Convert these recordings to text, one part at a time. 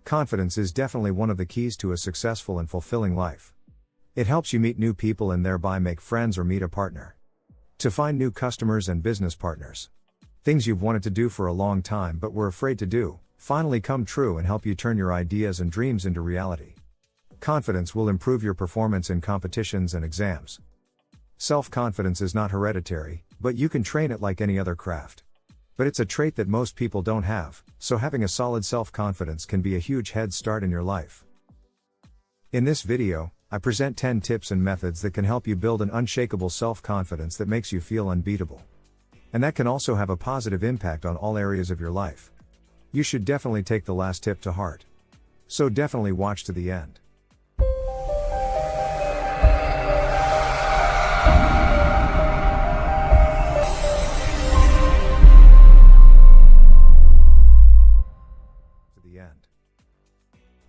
Confidence is definitely one of the keys to a successful and fulfilling life. It helps you meet new people and thereby make friends or meet a partner. To find new customers and business partners. Things you've wanted to do for a long time but were afraid to do, finally come true and help you turn your ideas and dreams into reality. Confidence will improve your performance in competitions and exams. Self-confidence is not hereditary, but you can train it like any other craft. But it's a trait that most people don't have, so having a solid self-confidence can be a huge head start in your life. In this video, I present 10 tips and methods that can help you build an unshakable self-confidence that makes you feel unbeatable. And that can also have a positive impact on all areas of your life. You should definitely take the last tip to heart. So definitely watch to the end.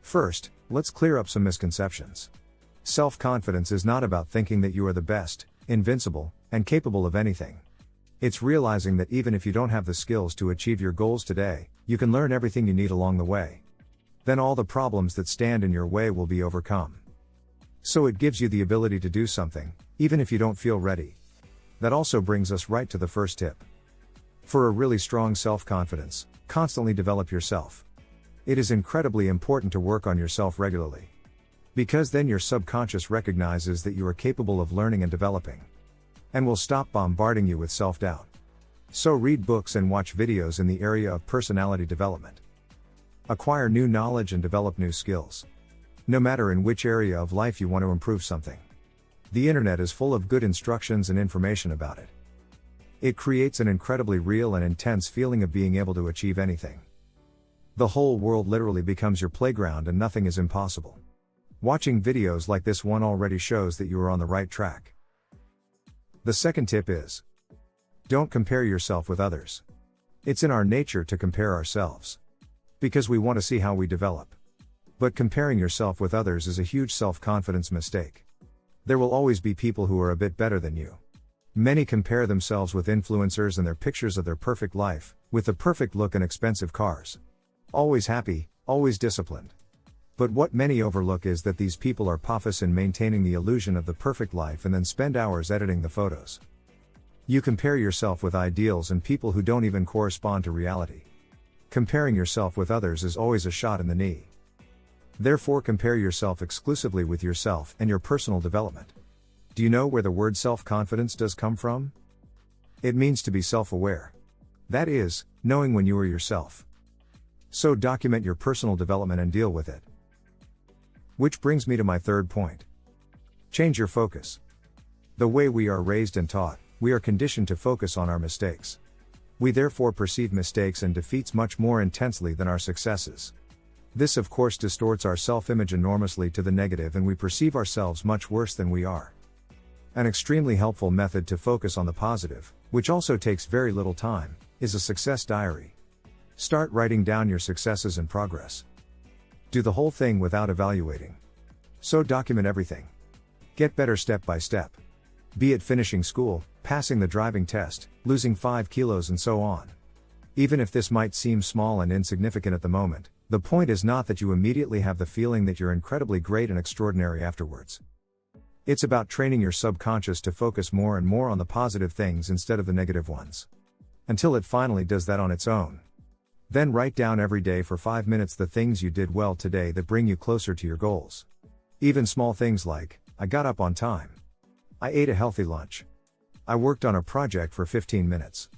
First, let's clear up some misconceptions. Self-confidence is not about thinking that you are the best, invincible, and capable of anything. It's realizing that even if you don't have the skills to achieve your goals today, you can learn everything you need along the way. Then all the problems that stand in your way will be overcome. So it gives you the ability to do something, even if you don't feel ready. That also brings us right to the first tip. For a really strong self-confidence, constantly develop yourself. It is incredibly important to work on yourself regularly. Because then your subconscious recognizes that you are capable of learning and developing. And will stop bombarding you with self-doubt. So read books and watch videos in the area of personality development. Acquire new knowledge and develop new skills. No matter in which area of life you want to improve something. The internet is full of good instructions and information about it. It creates an incredibly real and intense feeling of being able to achieve anything. The whole world literally becomes your playground and nothing is impossible. Watching videos like this one already shows that you are on the right track. The second tip is, don't compare yourself with others. It's in our nature to compare ourselves. Because we want to see how we develop. But comparing yourself with others is a huge self-confidence mistake. There will always be people who are a bit better than you. Many compare themselves with influencers and their pictures of their perfect life, with the perfect look and expensive cars. Always happy, always disciplined. But what many overlook is that these people are pompous in maintaining the illusion of the perfect life and then spend hours editing the photos. You compare yourself with ideals and people who don't even correspond to reality. Comparing yourself with others is always a shot in the knee. Therefore, compare yourself exclusively with yourself and your personal development. Do you know where the word self-confidence does come from? It means to be self-aware. That is, knowing when you are yourself. So document your personal development and deal with it. Which brings me to my third point. Change your focus. The way we are raised and taught, we are conditioned to focus on our mistakes. We therefore perceive mistakes and defeats much more intensely than our successes. This of course distorts our self-image enormously to the negative and we perceive ourselves much worse than we are. An extremely helpful method to focus on the positive, which also takes very little time, is a success diary. Start writing down your successes and progress. Do the whole thing without evaluating. So document everything. Get better step by step. Be it finishing school, passing the driving test, losing 5 kilos and so on. Even if this might seem small and insignificant at the moment, the point is not that you immediately have the feeling that you're incredibly great and extraordinary afterwards. It's about training your subconscious to focus more and more on the positive things instead of the negative ones. Until it finally does that on its own. Then write down every day for 5 minutes the things you did well today that bring you closer to your goals. Even small things like, I got up on time. I ate a healthy lunch. I worked on a project for 15 minutes.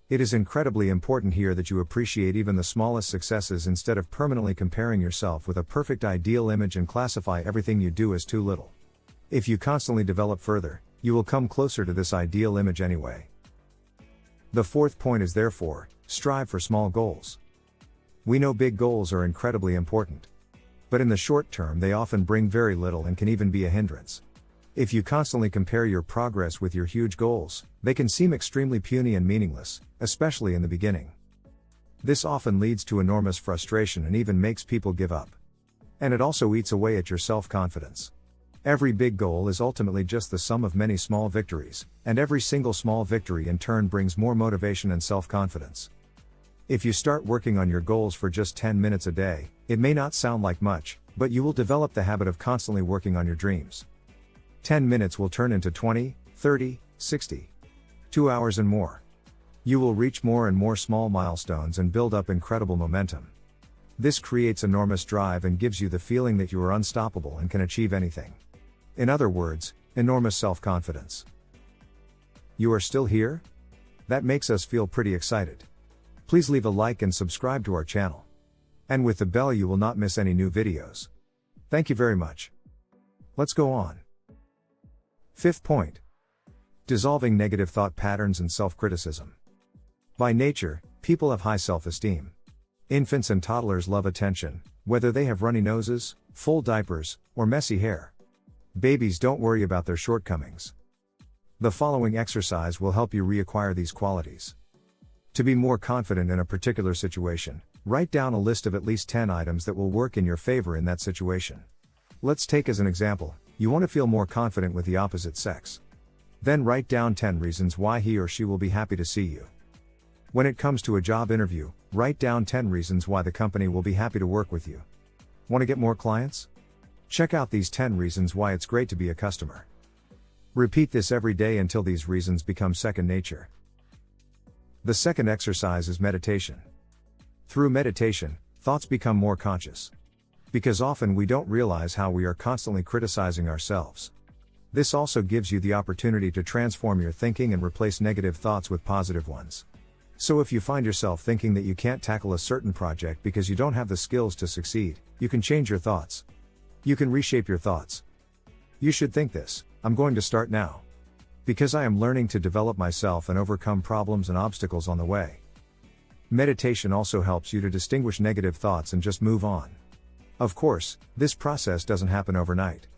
It is incredibly important here that you appreciate even the smallest successes instead of permanently comparing yourself with a perfect ideal image and classify everything you do as too little. If you constantly develop further, you will come closer to this ideal image anyway. The fourth point is therefore, strive for small goals. We know big goals are incredibly important. But in the short term they often bring very little and can even be a hindrance. If you constantly compare your progress with your huge goals, they can seem extremely puny and meaningless, especially in the beginning. This often leads to enormous frustration and even makes people give up. And it also eats away at your self-confidence. Every big goal is ultimately just the sum of many small victories, and every single small victory in turn brings more motivation and self-confidence. If you start working on your goals for just 10 minutes a day, it may not sound like much, but you will develop the habit of constantly working on your dreams. 10 minutes will turn into 20, 30, 60, 2 hours and more. You will reach more and more small milestones and build up incredible momentum. This creates enormous drive and gives you the feeling that you are unstoppable and can achieve anything. In other words, enormous self-confidence. You are still here? That makes us feel pretty excited. Please leave a like and subscribe to our channel. And with the bell you will not miss any new videos. Thank you very much. Let's go on. Fifth point. Dissolving negative thought patterns and self-criticism. By nature, people have high self-esteem. Infants and toddlers love attention, whether they have runny noses, full diapers, or messy hair. Babies don't worry about their shortcomings. The following exercise will help you reacquire these qualities. To be more confident in a particular situation, write down a list of at least 10 items that will work in your favor in that situation. Let's take as an example, you want to feel more confident with the opposite sex. Then write down 10 reasons why he or she will be happy to see you. When it comes to a job interview, write down 10 reasons why the company will be happy to work with you. Want to get more clients? Check out these 10 reasons why it's great to be a customer. Repeat this every day until these reasons become second nature. The second exercise is meditation. Through meditation, thoughts become more conscious. Because often we don't realize how we are constantly criticizing ourselves. This also gives you the opportunity to transform your thinking and replace negative thoughts with positive ones. So if you find yourself thinking that you can't tackle a certain project because you don't have the skills to succeed, you can change your thoughts. You can reshape your thoughts. You should think this: I'm going to start now. Because I am learning to develop myself and overcome problems and obstacles on the way. Meditation also helps you to distinguish negative thoughts and just move on. Of course, this process doesn't happen overnight.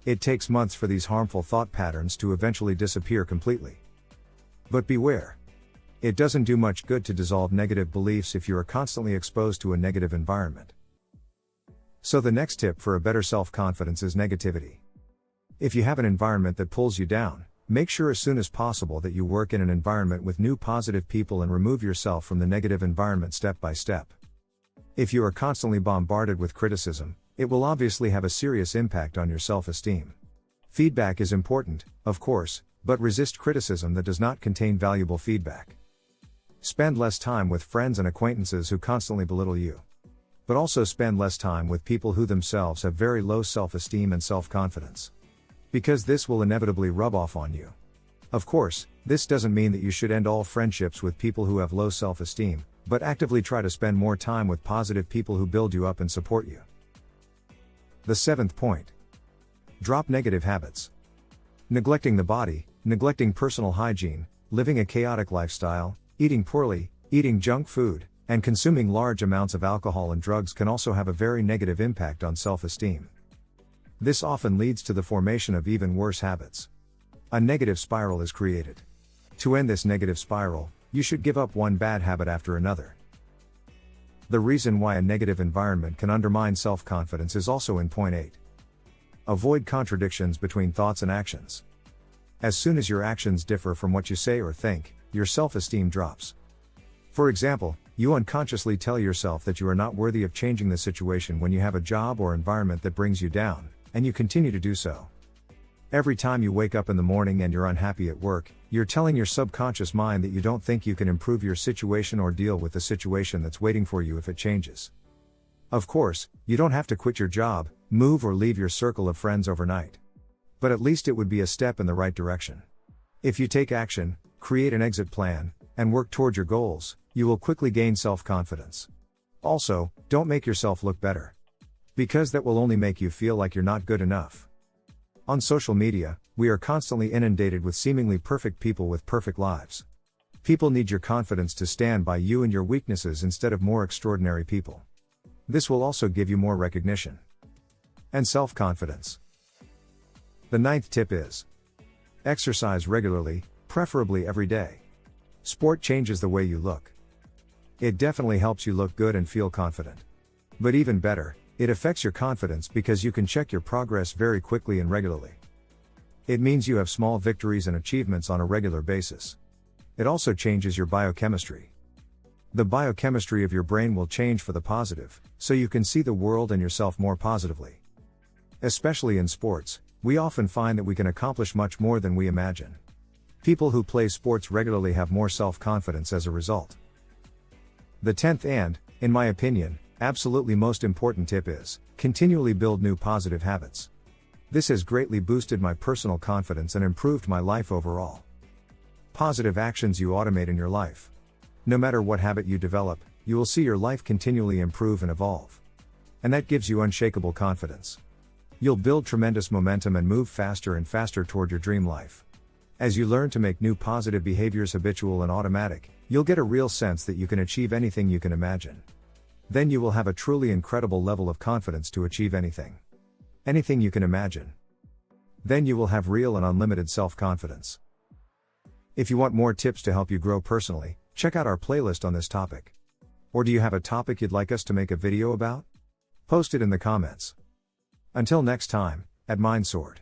It takes months for these harmful thought patterns to eventually disappear completely. But beware. It doesn't do much good to dissolve negative beliefs if you are constantly exposed to a negative environment. So the next tip for a better self-confidence is negativity. If you have an environment that pulls you down, make sure as soon as possible that you work in an environment with new positive people and remove yourself from the negative environment step by step. If you are constantly bombarded with criticism, it will obviously have a serious impact on your self-esteem. Feedback is important, of course, but resist criticism that does not contain valuable feedback. Spend less time with friends and acquaintances who constantly belittle you. But also spend less time with people who themselves have very low self-esteem and self-confidence. Because this will inevitably rub off on you. Of course, this doesn't mean that you should end all friendships with people who have low self-esteem, but actively try to spend more time with positive people who build you up and support you. The seventh point. Drop negative habits. Neglecting the body, neglecting personal hygiene, living a chaotic lifestyle, eating poorly, eating junk food, and consuming large amounts of alcohol and drugs can also have a very negative impact on self-esteem. This often leads to the formation of even worse habits. A negative spiral is created. To end this negative spiral, you should give up one bad habit after another. The reason why a negative environment can undermine self-confidence is also in point 8. Avoid contradictions between thoughts and actions. As soon as your actions differ from what you say or think, your self-esteem drops. For example, you unconsciously tell yourself that you are not worthy of changing the situation when you have a job or environment that brings you down, and you continue to do so. Every time you wake up in the morning and you're unhappy at work, you're telling your subconscious mind that you don't think you can improve your situation or deal with the situation that's waiting for you if it changes. Of course, you don't have to quit your job, move or leave your circle of friends overnight. But at least it would be a step in the right direction. If you take action, create an exit plan, and work toward your goals, you will quickly gain self-confidence. Also, don't make yourself look better. Because that will only make you feel like you're not good enough. On social media, we are constantly inundated with seemingly perfect people with perfect lives. People need your confidence to stand by you and your weaknesses instead of more extraordinary people. This will also give you more recognition and self-confidence. The 9th tip is: exercise regularly, preferably every day. Sport changes the way you look. It definitely helps you look good and feel confident. But even better, it affects your confidence because you can check your progress very quickly and regularly. It means you have small victories and achievements on a regular basis. It also changes your biochemistry. The biochemistry of your brain will change for the positive, so you can see the world and yourself more positively. Especially in sports, we often find that we can accomplish much more than we imagine. People who play sports regularly have more self-confidence as a result. The 10th and, in my opinion, absolutely most important tip is, continually build new positive habits. This has greatly boosted my personal confidence and improved my life overall. Positive actions you automate in your life. No matter what habit you develop, you will see your life continually improve and evolve. And that gives you unshakable confidence. You'll build tremendous momentum and move faster and faster toward your dream life. As you learn to make new positive behaviors habitual and automatic, you'll get a real sense that you can achieve anything you can imagine. Then you will have a truly incredible level of confidence to achieve anything. Anything you can imagine. Then you will have real and unlimited self-confidence. If you want more tips to help you grow personally, check out our playlist on this topic. Or do you have a topic you'd like us to make a video about? Post it in the comments. Until next time, at MindSword.